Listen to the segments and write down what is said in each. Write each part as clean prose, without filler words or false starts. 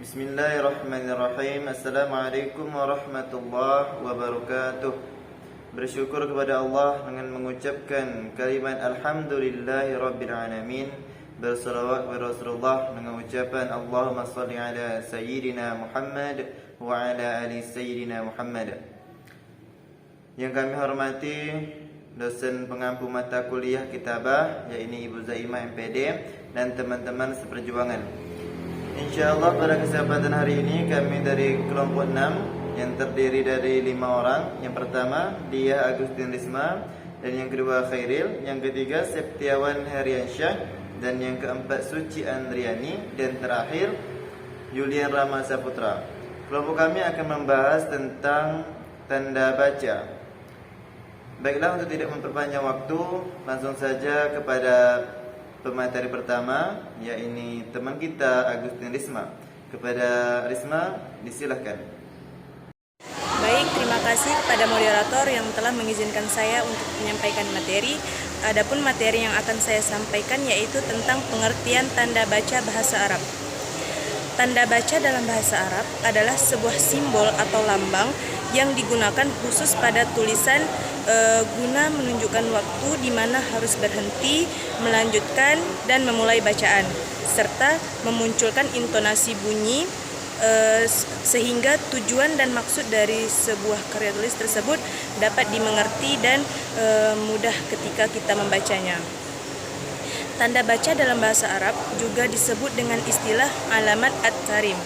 Bismillahirrahmanirrahim. Assalamualaikum warahmatullahi wabarakatuh. Bersyukur kepada Allah dengan mengucapkan kalimat Alhamdulillahi Rabbil Alamin. Bersalawat kepada Rasulullah dengan ucapan Allahumma salli ala Sayyidina Muhammad wa ala ali Sayyidina Muhammad. Yang kami hormati dosen pengampu mata kuliah kitabah, yaitu Ibu Zaimah MPD, dan teman-teman seperjuangan. InsyaAllah pada kesempatan hari ini kami dari kelompok 6 yang terdiri dari 5 orang. Yang pertama Diah Agustin Risma, dan yang kedua Khairil, yang ketiga Septiawan Heriansyah, dan yang keempat Suci Andriani, dan terakhir Julian Rama Saputra. Kelompok kami akan membahas tentang tanda baca. Baiklah, untuk tidak memperpanjang waktu, langsung saja kepada pemateri pertama, yaitu teman kita Agustin Risma. Kepada Risma, disilahkan. Baik, terima kasih kepada moderator yang telah mengizinkan saya untuk menyampaikan materi. Adapun materi yang akan saya sampaikan yaitu tentang pengertian tanda baca bahasa Arab. Tanda baca dalam bahasa Arab adalah sebuah simbol atau lambang yang digunakan khusus pada tulisan guna menunjukkan waktu di mana harus berhenti, melanjutkan, dan memulai bacaan, serta memunculkan intonasi bunyi sehingga tujuan dan maksud dari sebuah karya tulis tersebut dapat dimengerti dan mudah ketika kita membacanya. Tanda baca dalam bahasa Arab juga disebut dengan istilah alamat at-tarim.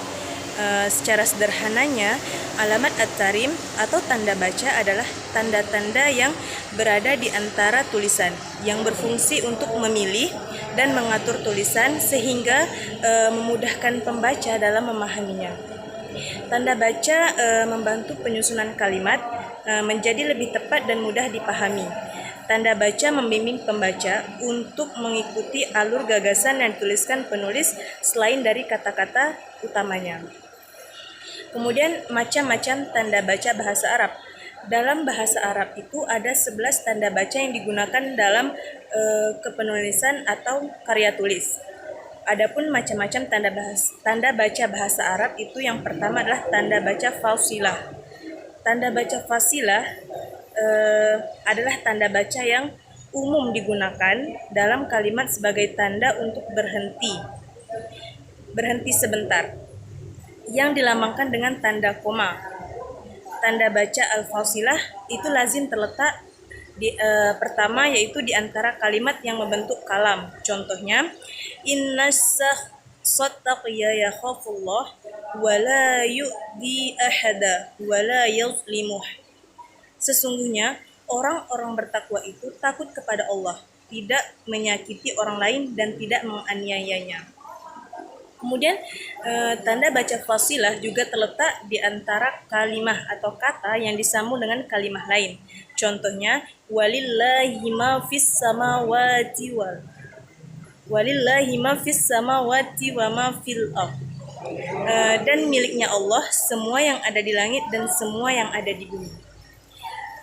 Secara sederhananya, alamat at-tarim atau tanda baca adalah tanda-tanda yang berada di antara tulisan yang berfungsi untuk memilih dan mengatur tulisan sehingga memudahkan pembaca dalam memahaminya. Tanda baca membantu penyusunan kalimat menjadi lebih tepat dan mudah dipahami. Tanda baca membimbing pembaca untuk mengikuti alur gagasan yang dituliskan penulis selain dari kata-kata utamanya. Kemudian macam-macam tanda baca bahasa Arab. Dalam bahasa Arab itu ada 11 tanda baca yang digunakan dalam kepenulisan atau karya tulis. Adapun macam-macam tanda baca bahasa Arab itu yang pertama adalah tanda baca fasilah. Tanda baca fasilah adalah tanda baca yang umum digunakan dalam kalimat sebagai tanda untuk berhenti sebentar, yang dilambangkan dengan tanda koma. Tanda baca al-fasilah itu lazim terletak di pertama, yaitu di antara kalimat yang membentuk kalam. Contohnya, inna sattaqiya yakhafullah wa la yu'di ahada wa la yazlimuh. Sesungguhnya orang-orang bertakwa itu takut kepada Allah, tidak menyakiti orang lain dan tidak menganiayanya. Kemudian tanda baca fasilah juga terletak di antara kalimah atau kata yang disambung dengan kalimah lain. Contohnya, walillahi ma fis samawati wa ma fil ardh. Dan miliknya Allah semua yang ada di langit dan semua yang ada di bumi.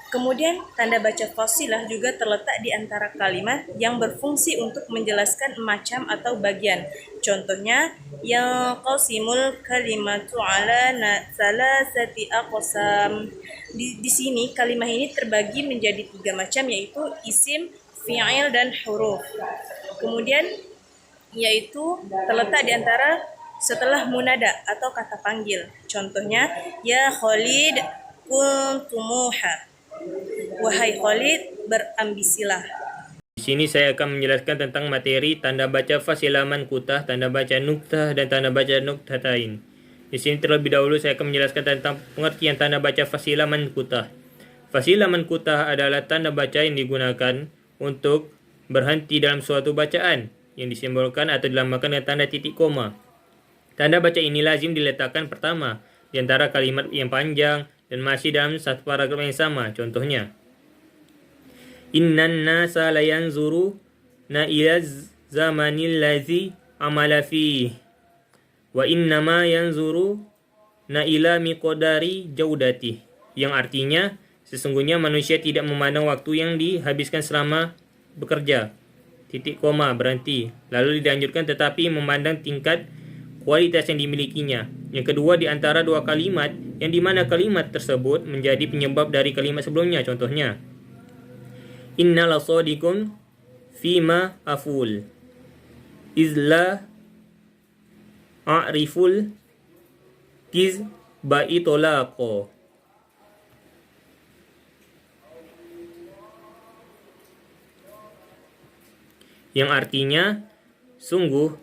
Kemudian tanda baca fasilah juga terletak di antara kalimat yang berfungsi untuk menjelaskan macam atau bagian. Contohnya, yang qasimul kalimatu ala salasati aqsam. Di sini kalimat ini terbagi menjadi 3 macam, yaitu isim, fi'il, dan huruf. Kemudian yaitu terletak di antara setelah munada atau kata panggil. Contohnya, ya Khalid kun tumuha. Wahai Khalid, berambisilah. Di sini saya akan menjelaskan tentang materi tanda baca fasilah mankutah, tanda baca nuktah, dan tanda baca nuktatain. Di sini terlebih dahulu saya akan menjelaskan tentang pengertian tanda baca fasilah mankutah. Fasilah mankutah adalah tanda baca yang digunakan untuk berhenti dalam suatu bacaan yang disimbolkan atau dilambangkan dengan tanda titik koma. Tanda baca ini lazim diletakkan pertama di antara kalimat yang panjang dan masih dalam satu paragraf yang sama. Contohnya, innan nasa la yanzuruna ila zamanil ladzi amala fihi wa innama yanzuruna ila miqdari jaudati, yang artinya sesungguhnya manusia tidak memandang waktu yang dihabiskan selama bekerja, titik koma, berhenti, lalu dilanjutkan, tetapi memandang tingkat kualitas yang dimilikinya, Yang kedua di antara dua kalimat yang dimana kalimat tersebut menjadi penyebab dari kalimat sebelumnya. Contohnya, inna lasadikum fima aful izla a'riful kiz baitolako. Yang artinya, sungguh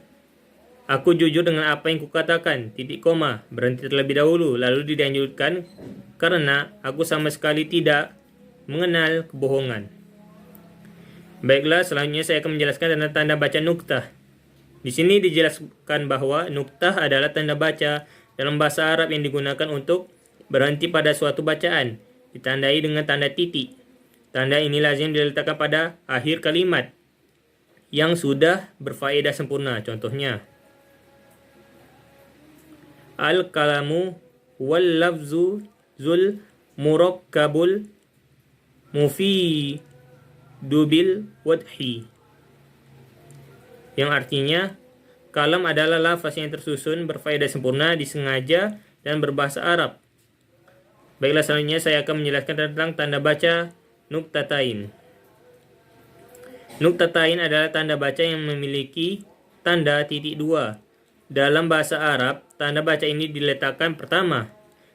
aku jujur dengan apa yang kukatakan, titik koma, berhenti terlebih dahulu, lalu dilanjutkan, karena aku sama sekali tidak mengenal kebohongan. Baiklah, selanjutnya saya akan menjelaskan tentang tanda baca nuktah. Di sini dijelaskan bahwa nuktah adalah tanda baca dalam bahasa Arab yang digunakan untuk berhenti pada suatu bacaan, ditandai dengan tanda titik. Tanda ini lazim diletakkan pada akhir kalimat yang sudah berfaedah sempurna. Contohnya, al-kalamu wal lafzu zul murakkabul mufidu bil wadhi. Yang artinya, kalam adalah lafaz yang tersusun, berfaedah sempurna, disengaja, dan berbahasa Arab. Baiklah, selanjutnya saya akan menjelaskan tentang tanda baca nuktatain. Nuktatain adalah tanda baca yang memiliki tanda titik dua. Dalam bahasa Arab, tanda baca ini diletakkan pertama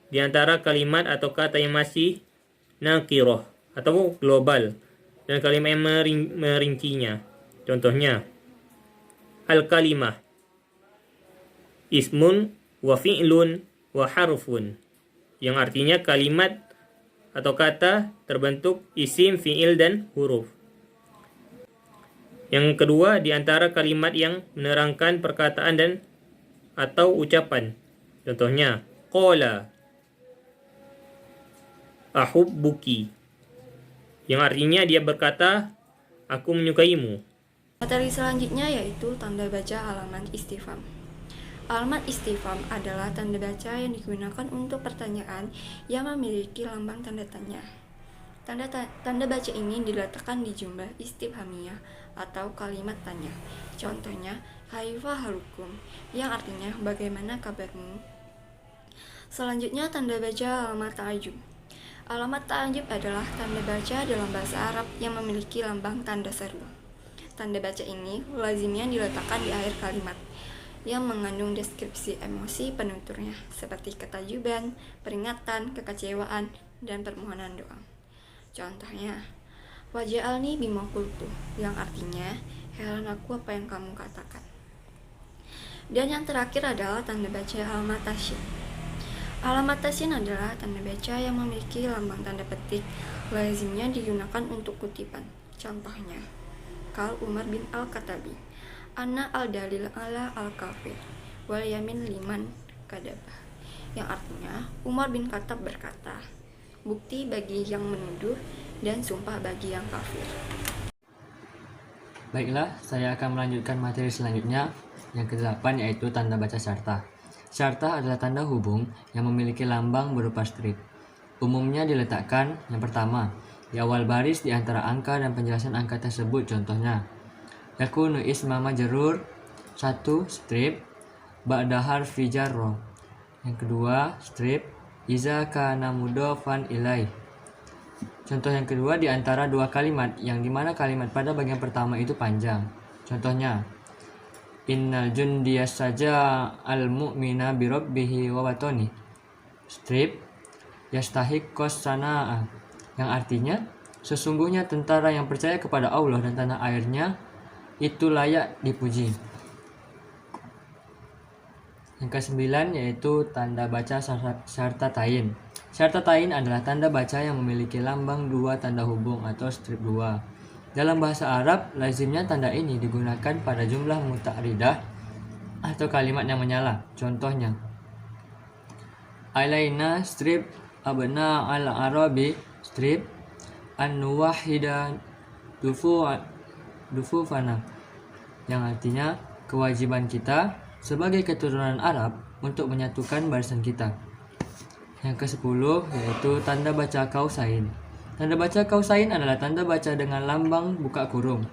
di antara kalimat atau kata yang masih nakiroh atau global dan kalimat yang merincinya. Contohnya, al-kalimah ismun wa fi'lun wa harfun, yang artinya kalimat atau kata terbentuk isim, fi'il, dan huruf. Yang kedua, di antara kalimat yang menerangkan perkataan dan atau ucapan. Contohnya, qala ahubbuki, yang artinya dia berkata, aku menyukaimu. Materi selanjutnya yaitu tanda baca alamat istifham. Alamat istifham adalah tanda baca yang digunakan untuk pertanyaan yang memiliki lambang tanda tanya. Tanda baca ini diletakkan di jumlah istifhamiyah atau kalimat tanya. Contohnya, kaifa halukum, yang artinya bagaimana kabarmu. Selanjutnya, tanda baca alamat ta'ajub. Alamat ta'ajub adalah tanda baca dalam bahasa Arab yang memiliki lambang tanda seru. Tanda baca ini lazimnya diletakkan di akhir kalimat yang mengandung deskripsi emosi penuturnya seperti ketajuban, peringatan, kekecewaan, dan permohonan doa. Contohnya, waj'alni bima qultu, yang artinya heran aku apa yang kamu katakan. Dan yang terakhir adalah tanda baca alamat tasyin. Alamat tasyin adalah tanda baca yang memiliki lambang tanda petik, lazimnya digunakan untuk kutipan. Contohnya, kal Umar bin Al-Khattabi, ana al-dalil ala al-kafir wal yamin liman kadabah, yang artinya Umar bin Khattab berkata, bukti bagi yang menuduh dan sumpah bagi yang kafir. Baiklah, saya akan melanjutkan materi selanjutnya, yang ke-8, yaitu tanda baca syartah. Syartah adalah tanda hubung yang memiliki lambang berupa strip. Umumnya diletakkan yang pertama di awal baris di antara angka dan penjelasan angka tersebut. Contohnya, yakunu isma majrur 1 strip ba'da harfi jarro. Yang kedua, strip iza kana mudhofan ilaih. Contoh yang kedua, di antara dua kalimat yang dimana kalimat pada bagian pertama itu panjang. Contohnya, innal jundiya saja al mu'mina bi rabbihi wa batoni. Strip yastahiqqos sanaa, yang artinya sesungguhnya tentara yang percaya kepada Allah dan tanah airnya itu layak dipuji. Yang ke-9 yaitu tanda baca syarta tain. Syarta tain adalah tanda baca yang memiliki lambang dua tanda hubung atau strip dua. Dalam bahasa Arab, lazimnya tanda ini digunakan pada jumlah muta'ridah atau kalimat yang menyala. Contohnya, alaina strip abna al-arabi strip an-nuwahida dufufana, yang artinya kewajiban kita sebagai keturunan Arab untuk menyatukan barisan kita. Yang ke-10 yaitu tanda baca kausain. Tanda baca kausain adalah tanda baca dengan lambang buka kurung.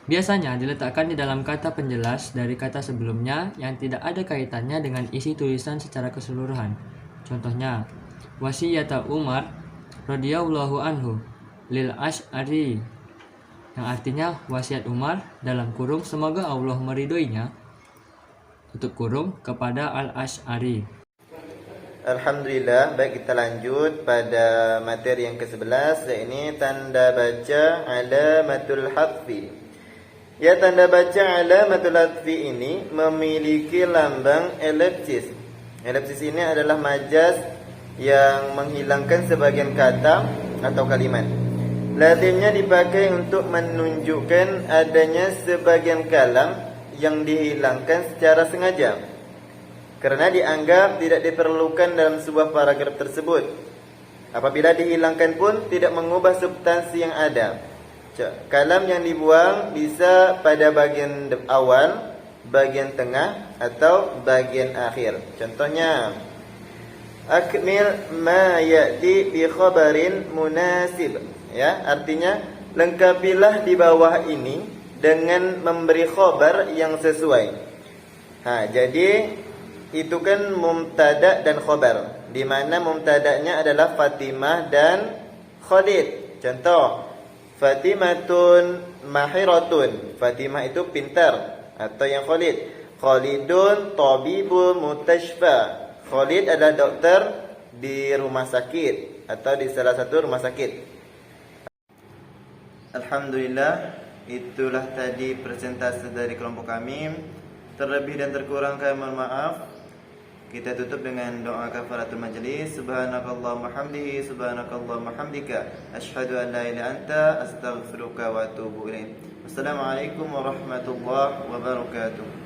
Biasanya diletakkan di dalam kata penjelas dari kata sebelumnya yang tidak ada kaitannya dengan isi tulisan secara keseluruhan. Contohnya, wasiyata Umar radhiyallahu anhu lil Asy'ari, yang artinya wasiat Umar dalam kurung semoga Allah meridhoinya, tutup kurung, kepada Al-Asy'ari. Alhamdulillah, baik kita lanjut pada materi yang ke-11, yaitu tanda baca alamatul hadfi. Ya, tanda baca alamatul hadfi ini memiliki lambang elipsis. Elipsis ini adalah majaz yang menghilangkan sebagian kata atau kalimat. Lazimnya dipakai untuk menunjukkan adanya sebagian kalam yang dihilangkan secara sengaja, karena dianggap tidak diperlukan dalam sebuah paragraf tersebut. Apabila dihilangkan pun tidak mengubah substansi yang ada. Kalam yang dibuang bisa pada bagian awal, bagian tengah, atau bagian akhir. Contohnya, akmil ma ya'ti bi khabarin munasib. Ya, artinya lengkapilah di bawah ini dengan memberi khabar yang sesuai. Jadi itu kan mubtada dan khabar, di mana mubtadanya adalah Fatimah dan Khalid. Contoh, Fatimatun mahiratun. Fatimah itu pintar atau yang Khalid. Khalidun tabibun mutashfa. Khalid adalah dokter di rumah sakit atau di salah satu rumah sakit. Alhamdulillah, itulah tadi presentasi dari kelompok kami. Terlebih dan terkurang kami mohon maaf. Kita tutup dengan doa kafaratul majlis. Subhanakallahumma hamdihi, subhanakallahumma hamdika, asyhadu an la ilaha illa anta, astaghfiruka wa atubu ilaik. Wassalamualaikum warahmatullahi wabarakatuh.